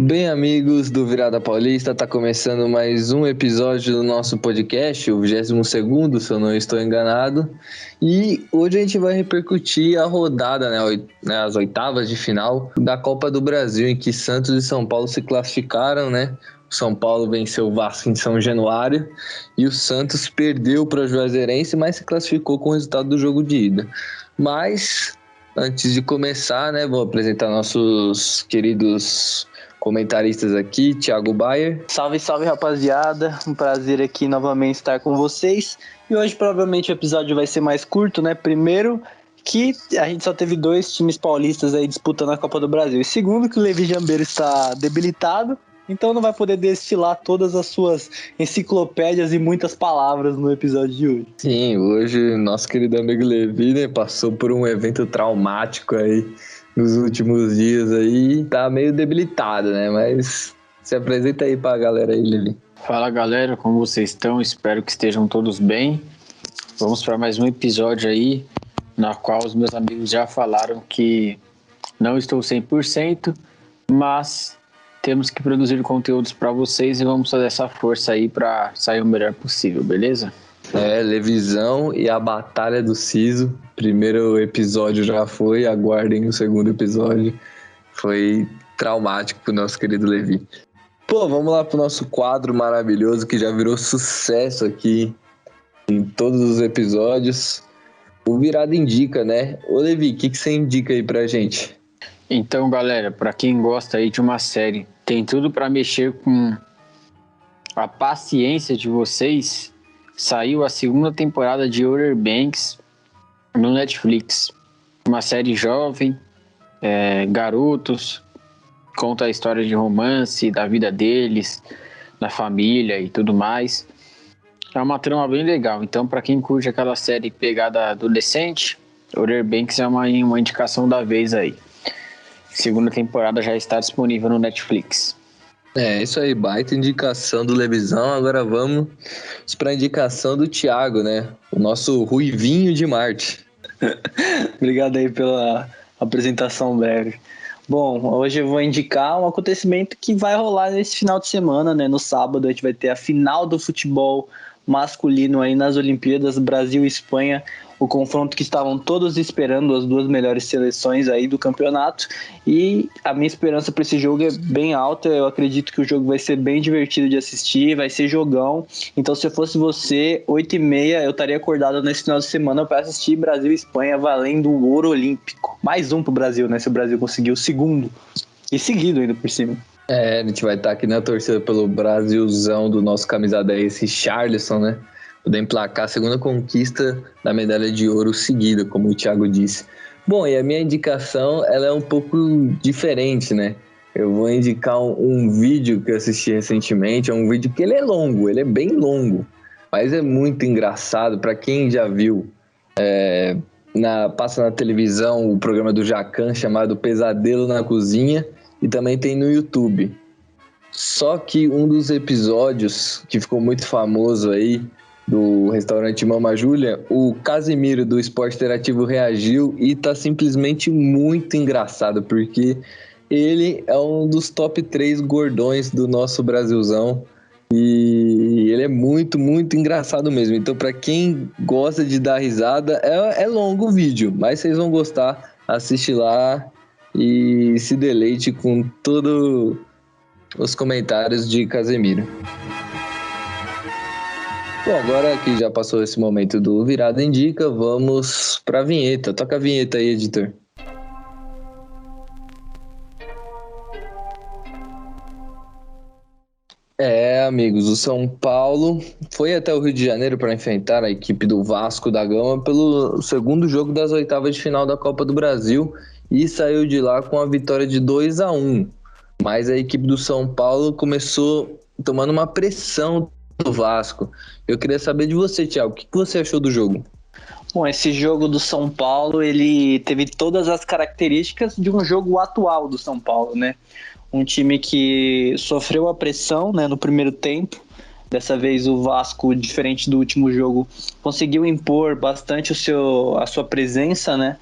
Bem, amigos do Virada Paulista, tá começando mais um episódio do nosso podcast, o 22º, se eu não estou enganado. E hoje a gente vai repercutir a rodada, as oitavas de final da Copa do Brasil, em que Santos e São Paulo se classificaram, né? O São Paulo venceu o Vasco em São Januário e o Santos perdeu para o Juazeirense, mas se classificou com o resultado do jogo de ida. Mas, antes de começar, né, vou apresentar nossos queridos comentaristas aqui, Thiago Bayer. Salve, salve, rapaziada. Um prazer aqui novamente estar com vocês. E hoje provavelmente o episódio vai ser mais curto, né? Primeiro, que a gente só teve 2 times paulistas aí disputando a Copa do Brasil. E segundo, que o Levi Jambeiro está debilitado, então não vai poder destilar todas as suas enciclopédias e muitas palavras no episódio de hoje. Sim, hoje nosso querido amigo Levi, né, passou por um evento traumático aí nos últimos dias aí, tá meio debilitado, né? Mas se apresenta aí pra galera aí, Levi. Fala, galera, como vocês estão? Espero que estejam todos bem. Vamos para mais um episódio aí, na qual os meus amigos já falaram que não estou 100%, mas temos que produzir conteúdos para vocês e vamos fazer essa força aí para sair o melhor possível, beleza? Levizão e a Batalha do Siso. Primeiro episódio já foi, aguardem o segundo episódio. Foi traumático pro nosso querido Levi. Pô, vamos lá pro nosso quadro maravilhoso que já virou sucesso aqui em todos os episódios. O Virada Indica, né? Ô Levi, o que você indica aí pra gente? Então, galera, para quem gosta aí de uma série, tem tudo para mexer com a paciência de vocês. Saiu a segunda temporada de Outer Banks no Netflix. Uma série jovem, garotos, conta a história de romance, da vida deles, da família e tudo mais. É uma trama bem legal. Então, para quem curte aquela série pegada adolescente, Outer Banks é uma indicação da vez aí. Segunda temporada já está disponível no Netflix. Isso aí, baita indicação do Levizão. Agora vamos para a indicação do Thiago, né? O nosso Ruivinho de Marte. Obrigado aí pela apresentação breve. Bom, hoje eu vou indicar um acontecimento que vai rolar nesse final de semana, né? No sábado a gente vai ter a final do futebol masculino aí nas Olimpíadas, Brasil e Espanha, o confronto que estavam todos esperando, as 2 melhores seleções aí do campeonato, e a minha esperança para esse jogo é bem alta. Eu acredito que o jogo vai ser bem divertido de assistir, vai ser jogão. Então, se eu fosse você, 8h30 eu estaria acordado nesse final de semana para assistir Brasil e Espanha valendo o ouro olímpico. Mais um pro Brasil, né? Se o Brasil conseguir o segundo, e seguido ainda por cima. A gente vai estar aqui na torcida pelo Brasilzão do nosso camisa 10, Richarlison, né? Poder emplacar a segunda conquista da medalha de ouro seguida, como o Thiago disse. Bom, e a minha indicação, ela é um pouco diferente, né? Eu vou indicar um vídeo que eu assisti recentemente. É um vídeo que ele é longo, ele é bem longo, mas é muito engraçado. Para quem já viu, passa na televisão o programa do Jacquin chamado Pesadelo na Cozinha, e também tem no YouTube. Só que um dos episódios que ficou muito famoso aí, do restaurante Mama Júlia, o Casimiro do Esporte Interativo reagiu e tá simplesmente muito engraçado, porque ele é um dos top 3 gordões do nosso Brasilzão e ele é muito, muito engraçado mesmo. Então, para quem gosta de dar risada, é longo o vídeo, mas vocês vão gostar. Assiste lá e se deleite com todos os comentários de Casemiro. Bom, agora que já passou esse momento do Virada Indica, vamos pra vinheta. Toca a vinheta aí, editor. Amigos, o São Paulo foi até o Rio de Janeiro para enfrentar a equipe do Vasco da Gama pelo segundo jogo das oitavas de final da Copa do Brasil e saiu de lá com a vitória de 2-1. Mas a equipe do São Paulo começou tomando uma pressão do Vasco. Eu queria saber de você, Thiago, o que você achou do jogo? Bom, esse jogo do São Paulo, ele teve todas as características de um jogo atual do São Paulo, né? Um time que sofreu a pressão, né, no primeiro tempo. Dessa vez o Vasco, diferente do último jogo, conseguiu impor bastante a sua presença, né?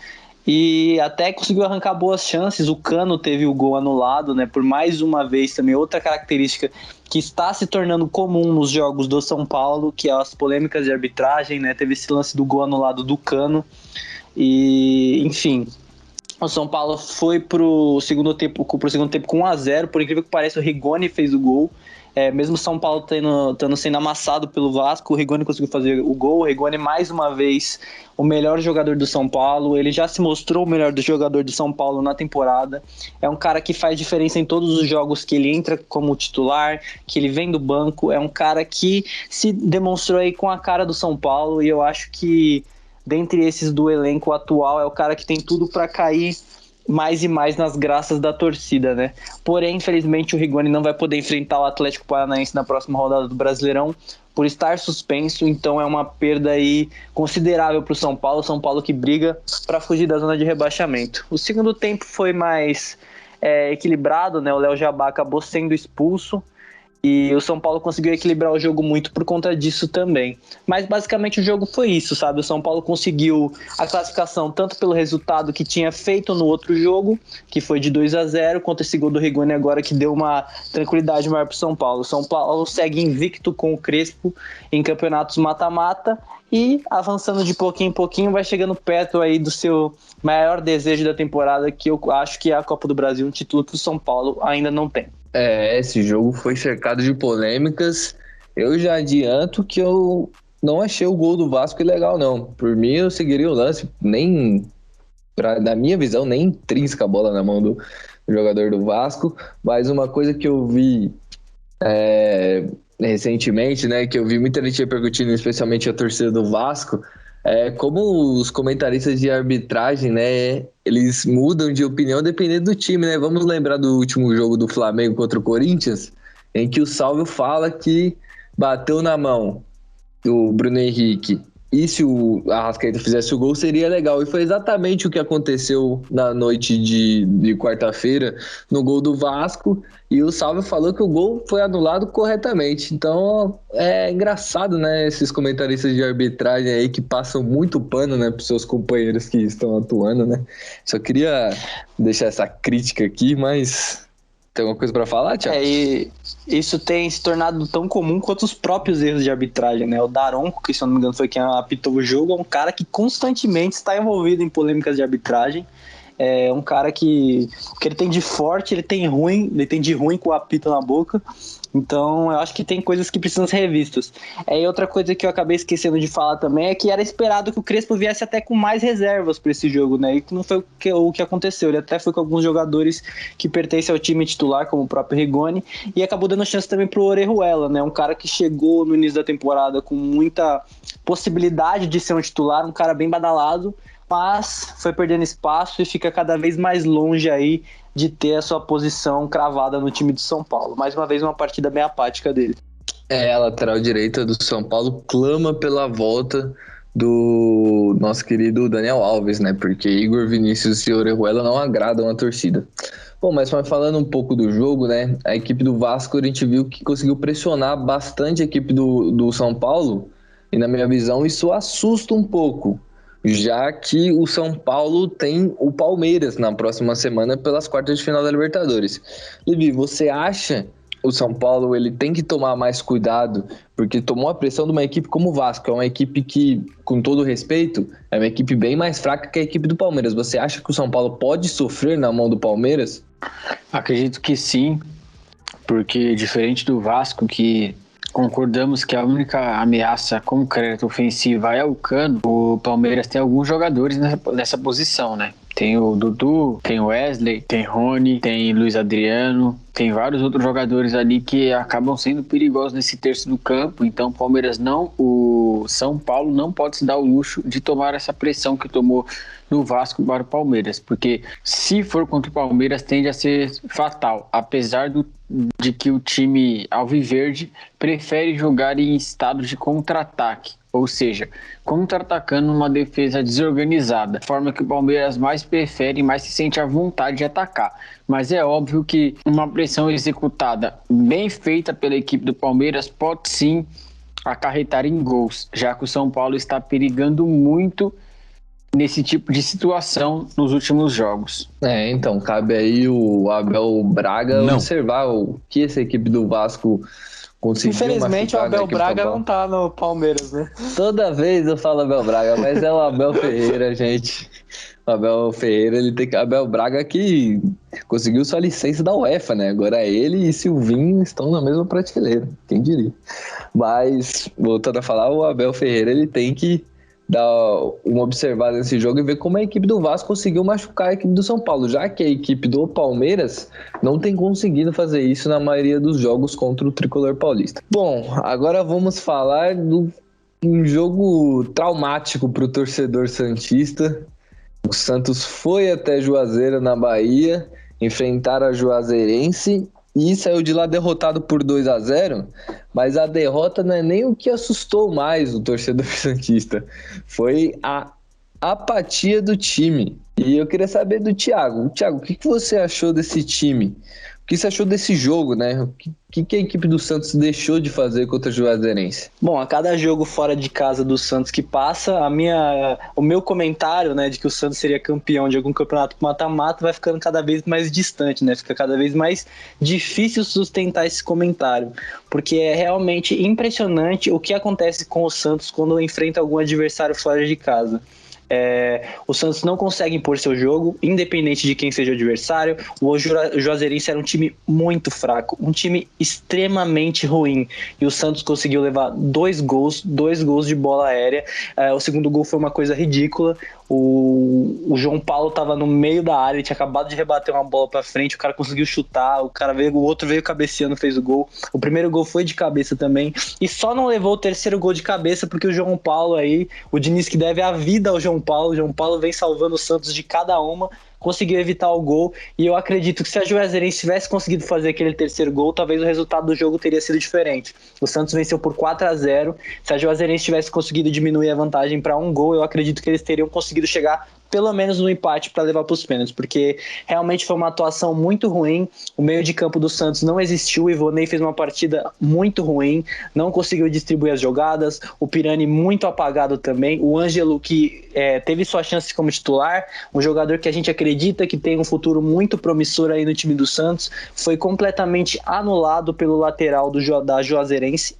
e até conseguiu arrancar boas chances. O Cano teve o gol anulado, né? Por mais uma vez também, outra característica que está se tornando comum nos jogos do São Paulo, que é as polêmicas de arbitragem, né? Teve esse lance do gol anulado do Cano. E, enfim, o São Paulo foi pro segundo tempo com 1-0. Por incrível que pareça, o Rigoni fez o gol. Mesmo o São Paulo tendo sendo amassado pelo Vasco, o Rigoni conseguiu fazer o gol. O Rigoni, mais uma vez, o melhor jogador do São Paulo. Ele já se mostrou o melhor jogador do São Paulo na temporada. É um cara que faz diferença em todos os jogos que ele entra como titular, que ele vem do banco. É um cara que se demonstrou aí com a cara do São Paulo, e eu acho que dentre esses do elenco atual é o cara que tem tudo para cair mais e mais nas graças da torcida, né? Porém, infelizmente, o Rigoni não vai poder enfrentar o Atlético Paranaense na próxima rodada do Brasileirão por estar suspenso, então é uma perda aí considerável para o São Paulo que briga para fugir da zona de rebaixamento. O segundo tempo foi mais equilibrado, né? O Léo Jabá acabou sendo expulso, e o São Paulo conseguiu equilibrar o jogo muito por conta disso também. Mas basicamente o jogo foi isso, sabe? O São Paulo conseguiu a classificação tanto pelo resultado que tinha feito no outro jogo, que foi de 2-0, quanto esse gol do Rigoni agora, que deu uma tranquilidade maior para o São Paulo. O São Paulo segue invicto com o Crespo em campeonatos mata-mata e avançando de pouquinho em pouquinho, vai chegando perto aí do seu maior desejo da temporada, que eu acho que é a Copa do Brasil, um título que o São Paulo ainda não tem. Esse jogo foi cercado de polêmicas. Eu já adianto que eu não achei o gol do Vasco legal, não. Por mim, eu seguiria o lance. Na minha visão, nem intrinca a bola na mão do jogador do Vasco. Mas uma coisa que eu vi recentemente, né, que eu vi muita gente repercutindo, especialmente a torcida do Vasco, como os comentaristas de arbitragem, né, eles mudam de opinião dependendo do time, né? Vamos lembrar do último jogo do Flamengo contra o Corinthians, em que o Salvio fala que bateu na mão do Bruno Henrique, e se o Arrascaeta fizesse o gol, seria legal. E foi exatamente o que aconteceu na noite de quarta-feira, no gol do Vasco, e o Salvio falou que o gol foi anulado corretamente. Então, é engraçado, né, esses comentaristas de arbitragem aí que passam muito pano, né, pros seus companheiros que estão atuando, né. Só queria deixar essa crítica aqui, mas... Tem alguma coisa para falar, Thiago? E isso tem se tornado tão comum quanto os próprios erros de arbitragem, né? O Daronco, que se eu não me engano foi quem apitou o jogo, é um cara que constantemente está envolvido em polêmicas de arbitragem. É um cara que o que ele tem de forte, ele tem de ruim com o apito na boca. Então, eu acho que tem coisas que precisam ser revistas. E outra coisa que eu acabei esquecendo de falar também é que era esperado que o Crespo viesse até com mais reservas para esse jogo, né? E não foi o que aconteceu. Ele até foi com alguns jogadores que pertencem ao time titular, como o próprio Rigoni, e acabou dando chance também pro Orejuela, né? Um cara que chegou no início da temporada com muita possibilidade de ser um titular, um cara bem badalado, mas foi perdendo espaço e fica cada vez mais longe aí de ter a sua posição cravada no time de São Paulo. Mais uma vez, uma partida bem apática dele. A lateral direita do São Paulo clama pela volta do nosso querido Daniel Alves, né? Porque Igor, Vinícius e Orejuela não agradam a torcida. Bom, mas falando um pouco do jogo, né? A equipe do Vasco, a gente viu que conseguiu pressionar bastante a equipe do São Paulo, e na minha visão isso assusta um pouco, já que o São Paulo tem o Palmeiras na próxima semana pelas quartas de final da Libertadores. Levi, você acha o São Paulo ele tem que tomar mais cuidado, porque tomou a pressão de uma equipe como o Vasco, é uma equipe que, com todo respeito, é uma equipe bem mais fraca que a equipe do Palmeiras. Você acha que o São Paulo pode sofrer na mão do Palmeiras? Acredito que sim, porque diferente do Vasco, que concordamos que a única ameaça concreta ofensiva é o Cano, o Palmeiras tem alguns jogadores nessa posição, né? Tem o Dudu, tem o Wesley, tem Rony, tem Luiz Adriano, tem vários outros jogadores ali que acabam sendo perigosos nesse terço do campo. Então o São Paulo não pode se dar o luxo de tomar essa pressão que tomou no Vasco para o Palmeiras, porque se for contra o Palmeiras tende a ser fatal, apesar de que o time alviverde prefere jogar em estado de contra-ataque, ou seja, contra-atacando uma defesa desorganizada, forma que o Palmeiras mais prefere e mais se sente à vontade de atacar. Mas é óbvio que uma pressão executada bem feita pela equipe do Palmeiras pode sim acarretar em gols, já que o São Paulo está perigando muito nesse tipo de situação nos últimos jogos. Então, cabe aí o Abel Braga observar o que essa equipe do Vasco conseguiu. Infelizmente o Abel Braga não tá no Palmeiras, né? Toda vez eu falo Abel Braga, mas é o Abel Ferreira, gente. O Abel Ferreira, Abel Braga que conseguiu sua licença da UEFA, né? Agora ele e Silvinho estão na mesma prateleira, quem diria. Mas, voltando a falar, o Abel Ferreira, ele tem que dar uma observada nesse jogo e ver como a equipe do Vasco conseguiu machucar a equipe do São Paulo, já que a equipe do Palmeiras não tem conseguido fazer isso na maioria dos jogos contra o Tricolor Paulista. Bom, agora vamos falar de um jogo traumático para o torcedor santista. O Santos foi até Juazeiro, na Bahia, enfrentar a Juazeirense e saiu de lá derrotado por 2-0, mas a derrota não é nem o que assustou mais o torcedor santista, foi a apatia do time. E eu queria saber do Thiago. Thiago, o que você achou desse time? O que você achou desse jogo, né? O que a equipe do Santos deixou de fazer contra o Juazeirense? Bom, a cada jogo fora de casa do Santos que passa, o meu comentário, né, de que o Santos seria campeão de algum campeonato mata-mata vai ficando cada vez mais distante, né? Fica cada vez mais difícil sustentar esse comentário, porque é realmente impressionante o que acontece com o Santos quando enfrenta algum adversário fora de casa. O Santos não consegue impor seu jogo, independente de quem seja o adversário. O Juazeirense era um time muito fraco, um time extremamente ruim, e o Santos conseguiu levar dois gols de bola aérea. O segundo gol foi uma coisa ridícula. O João Paulo estava no meio da área, ele tinha acabado de rebater uma bola para frente, o cara conseguiu chutar, o outro veio cabeceando, fez o gol. O primeiro gol foi de cabeça também, e só não levou o terceiro gol de cabeça porque o João Paulo aí, o Diniz que deve a vida ao João Paulo vem salvando o Santos de cada uma, conseguiu evitar o gol, e eu acredito que se a Juazeirense tivesse conseguido fazer aquele terceiro gol, talvez o resultado do jogo teria sido diferente. O Santos venceu por 4-0, se a Juazeirense tivesse conseguido diminuir a vantagem para 1 gol, eu acredito que eles teriam conseguido chegar pelo menos no empate para levar para os pênaltis, porque realmente foi uma atuação muito ruim. O meio de campo do Santos não existiu, o Ivonei fez uma partida muito ruim, não conseguiu distribuir as jogadas, o Pirani muito apagado também, o Ângelo que teve sua chance como titular, um jogador que a gente acredita que tem um futuro muito promissor aí no time do Santos, foi completamente anulado pelo lateral da Juazeirense,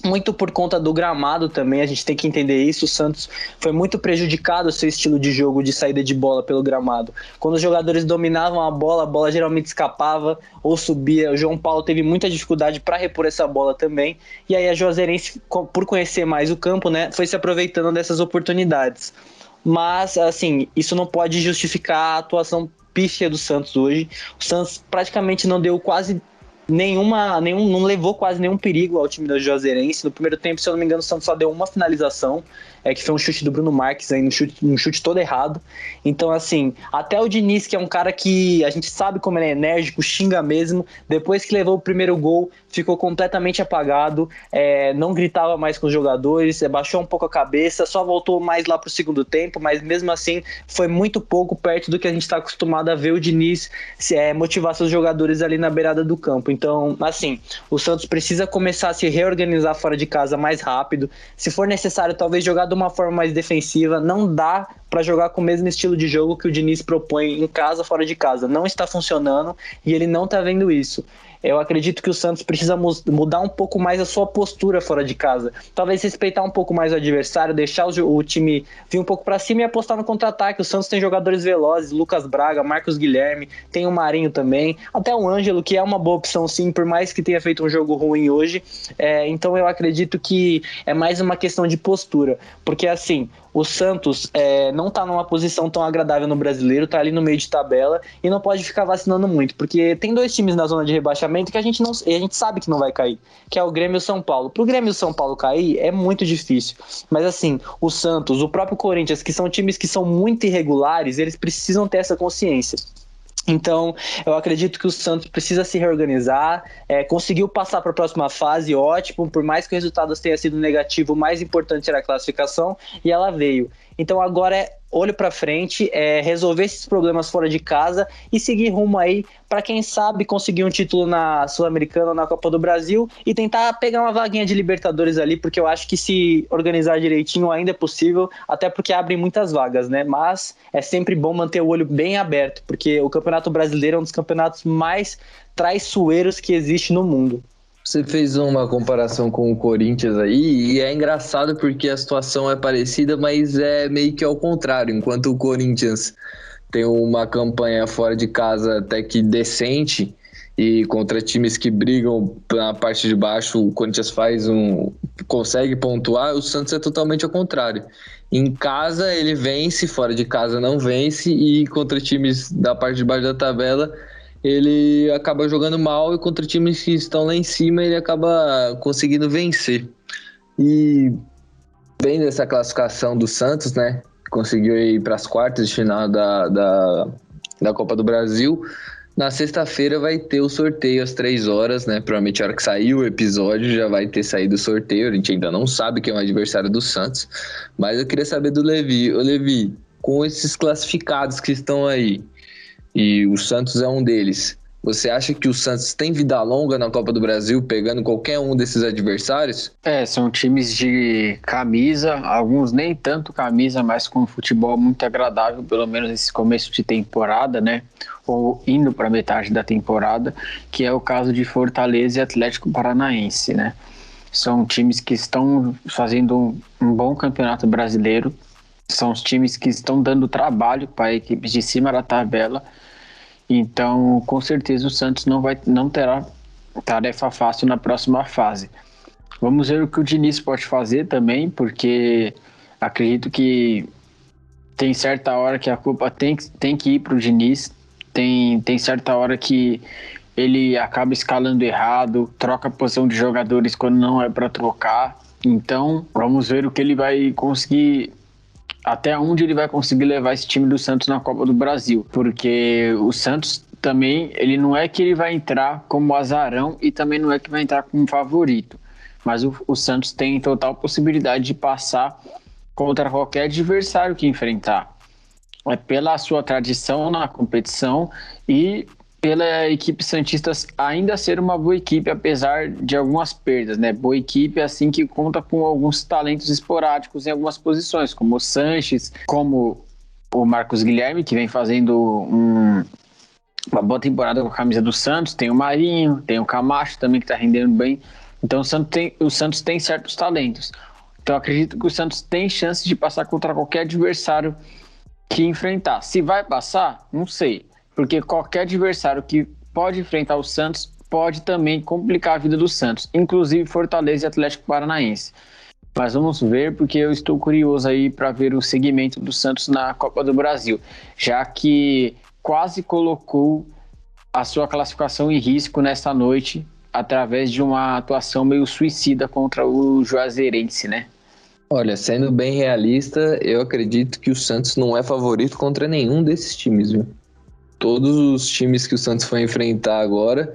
muito por conta do gramado também, a gente tem que entender isso. O Santos foi muito prejudicado o seu estilo de jogo de saída de bola pelo gramado. Quando os jogadores dominavam a bola geralmente escapava ou subia. O João Paulo teve muita dificuldade para repor essa bola também, e aí a Juazeirense, por conhecer mais o campo, né, foi se aproveitando dessas oportunidades. Mas, assim, isso não pode justificar a atuação pífia do Santos hoje. O Santos praticamente não deu quase não levou quase nenhum perigo ao time da Juazeirense. No primeiro tempo, se eu não me engano, o Santos só deu uma finalização, que foi um chute do Bruno Marques, aí, um chute todo errado. Então, assim, até o Diniz, que é um cara que a gente sabe como ele é enérgico, xinga mesmo, depois que levou o primeiro gol, ficou completamente apagado, não gritava mais com os jogadores, baixou um pouco a cabeça, só voltou mais lá pro segundo tempo, mas mesmo assim foi muito pouco perto do que a gente está acostumado a ver o Diniz motivar seus jogadores ali na beirada do campo. Então, assim, o Santos precisa começar a se reorganizar fora de casa mais rápido, se for necessário talvez jogar de uma forma mais defensiva. Não dá para jogar com o mesmo estilo de jogo que o Diniz propõe em casa, fora de casa. Não está funcionando e ele não está vendo isso. Eu acredito que o Santos precisa mudar um pouco mais a sua postura fora de casa. Talvez respeitar um pouco mais o adversário, deixar o time vir um pouco para cima e apostar no contra-ataque. O Santos tem jogadores velozes, Lucas Braga, Marcos Guilherme, tem o Marinho também, até o Ângelo, que é uma boa opção sim, por mais que tenha feito um jogo ruim hoje. Então eu acredito que é mais uma questão de postura, porque assim, o Santos não está numa posição tão agradável no Brasileiro, está ali no meio de tabela e não pode ficar vacinando muito, porque tem 2 times na zona de rebaixamento que a gente sabe que não vai cair, que é o Grêmio e o São Paulo. Para o Grêmio e o São Paulo cair é muito difícil, mas assim, o Santos, o próprio Corinthians, que são times que são muito irregulares, eles precisam ter essa consciência. Então, eu acredito que o Santos precisa se reorganizar, conseguiu passar para a próxima fase, ótimo, por mais que o resultado tenha sido negativo, o mais importante era a classificação, e ela veio. Então agora é olho para frente, resolver esses problemas fora de casa e seguir rumo aí para quem sabe conseguir um título na Sul-Americana ou na Copa do Brasil e tentar pegar uma vaguinha de Libertadores ali, porque eu acho que se organizar direitinho ainda é possível, até porque abre muitas vagas, né? Mas é sempre bom manter o olho bem aberto, porque o Campeonato Brasileiro é um dos campeonatos mais traiçoeiros que existe no mundo. Você fez uma comparação com o Corinthians aí, e é engraçado porque a situação é parecida, mas é meio que ao contrário. Enquanto o Corinthians tem uma campanha fora de casa até que decente, e contra times que brigam na parte de baixo, o Corinthians consegue pontuar, o Santos é totalmente ao contrário. Em casa ele vence, fora de casa não vence, e contra times da parte de baixo da tabela ele acaba jogando mal, e contra times que estão lá em cima ele acaba conseguindo vencer. E bem dessa classificação do Santos, né? Conseguiu ir para as quartas de final da Copa do Brasil. Na sexta-feira vai ter o sorteio às 3 horas, né? Provavelmente a hora que sair o episódio já vai ter saído o sorteio. A gente ainda não sabe quem é o adversário do Santos. Mas eu queria saber do Levi. Ô Levi, com esses classificados que estão aí, e o Santos é um deles, você acha que o Santos tem vida longa na Copa do Brasil, pegando qualquer um desses adversários? São times de camisa, alguns nem tanto camisa, mas com um futebol muito agradável, pelo menos nesse começo de temporada, né? Ou indo para metade da temporada, que é o caso de Fortaleza e Atlético Paranaense, né? São times que estão fazendo um bom campeonato brasileiro, são os times que estão dando trabalho para equipes de cima da tabela. Então, com certeza o Santos não terá tarefa fácil na próxima fase. Vamos ver o que o Diniz pode fazer também, porque acredito que tem certa hora que a culpa tem que ir para o Diniz, tem certa hora que ele acaba escalando errado, troca a posição de jogadores quando não é para trocar. Então, vamos ver o que ele vai conseguir, até onde ele vai conseguir levar esse time do Santos na Copa do Brasil, porque o Santos também, ele não é que ele vai entrar como azarão e também não é que vai entrar como favorito, mas o Santos tem total possibilidade de passar contra qualquer adversário que enfrentar. É pela sua tradição na competição e pela equipe santista ainda ser uma boa equipe, apesar de algumas perdas, né? Boa equipe assim que conta com alguns talentos esporádicos em algumas posições, como o Sanches, como o Marcos Guilherme, que vem fazendo uma boa temporada com a camisa do Santos, tem o Marinho, tem o Camacho também que está rendendo bem. Então o Santos tem certos talentos. Então acredito que o Santos tem chance de passar contra qualquer adversário que enfrentar. Se vai passar, não sei. Porque qualquer adversário que pode enfrentar o Santos pode também complicar a vida do Santos, inclusive Fortaleza e Atlético Paranaense. Mas vamos ver, porque eu estou curioso aí para ver o segmento do Santos na Copa do Brasil, já que quase colocou a sua classificação em risco nesta noite através de uma atuação meio suicida contra o Juazeirense, né? Olha, sendo bem realista, eu acredito que o Santos não é favorito contra nenhum desses times, viu? Todos os times que o Santos for enfrentar agora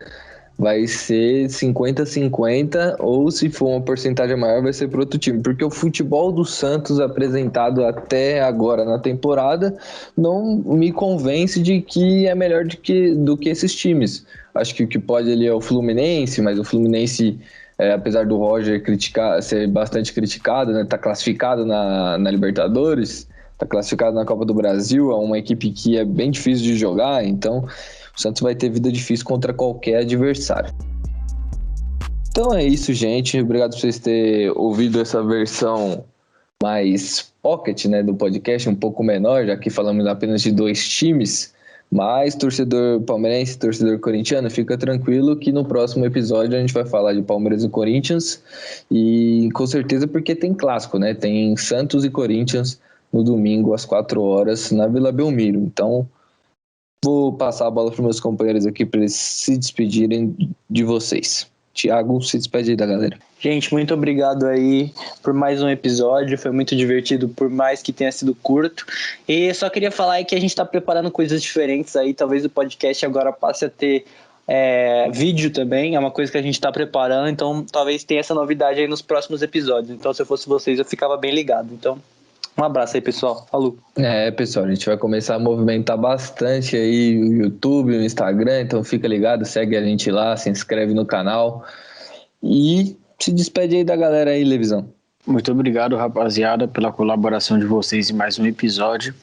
vai ser 50-50, ou se for uma porcentagem maior vai ser para outro time, porque o futebol do Santos apresentado até agora na temporada não me convence de que é melhor do que esses times. Acho que o que pode ali é o Fluminense, mas o Fluminense, apesar do Roger ser bastante criticado, né, tá classificado na Libertadores, está classificado na Copa do Brasil, é uma equipe que é bem difícil de jogar, então o Santos vai ter vida difícil contra qualquer adversário. Então é isso, gente. Obrigado por vocês terem ouvido essa versão mais pocket, né, do podcast, um pouco menor, já que falamos apenas de 2 times. Mas torcedor palmeirense, torcedor corintiano, fica tranquilo que no próximo episódio a gente vai falar de Palmeiras e Corinthians, e com certeza porque tem clássico, né? Tem Santos e Corinthians no domingo, às 4 horas, na Vila Belmiro. Então, vou passar a bola para os meus companheiros aqui para eles se despedirem de vocês. Thiago, se despede aí da galera. Gente, muito obrigado aí por mais um episódio, foi muito divertido, por mais que tenha sido curto. E só queria falar aí que a gente está preparando coisas diferentes aí, talvez o podcast agora passe a ter vídeo também, é uma coisa que a gente está preparando, então talvez tenha essa novidade aí nos próximos episódios. Então, se eu fosse vocês, eu ficava bem ligado. Então, Um abraço aí, pessoal. Falou. Pessoal, a gente vai começar a movimentar bastante aí o YouTube, o Instagram, então fica ligado, segue a gente lá, se inscreve no canal e se despede aí da galera aí, Levisão. Muito obrigado, rapaziada, pela colaboração de vocês em mais um episódio.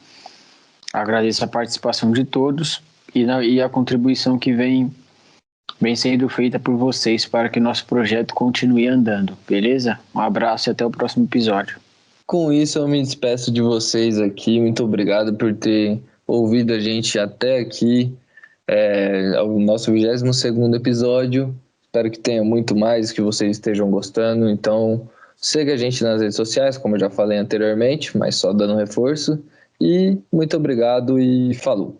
Agradeço a participação de todos e a contribuição que vem sendo feita por vocês para que nosso projeto continue andando, beleza? Um abraço e até o próximo episódio. Com isso, eu me despeço de vocês aqui. Muito obrigado por ter ouvido a gente até aqui. O nosso 22º episódio. Espero que tenha muito mais, que vocês estejam gostando. Então, siga a gente nas redes sociais, como eu já falei anteriormente, mas só dando reforço. E muito obrigado e falou!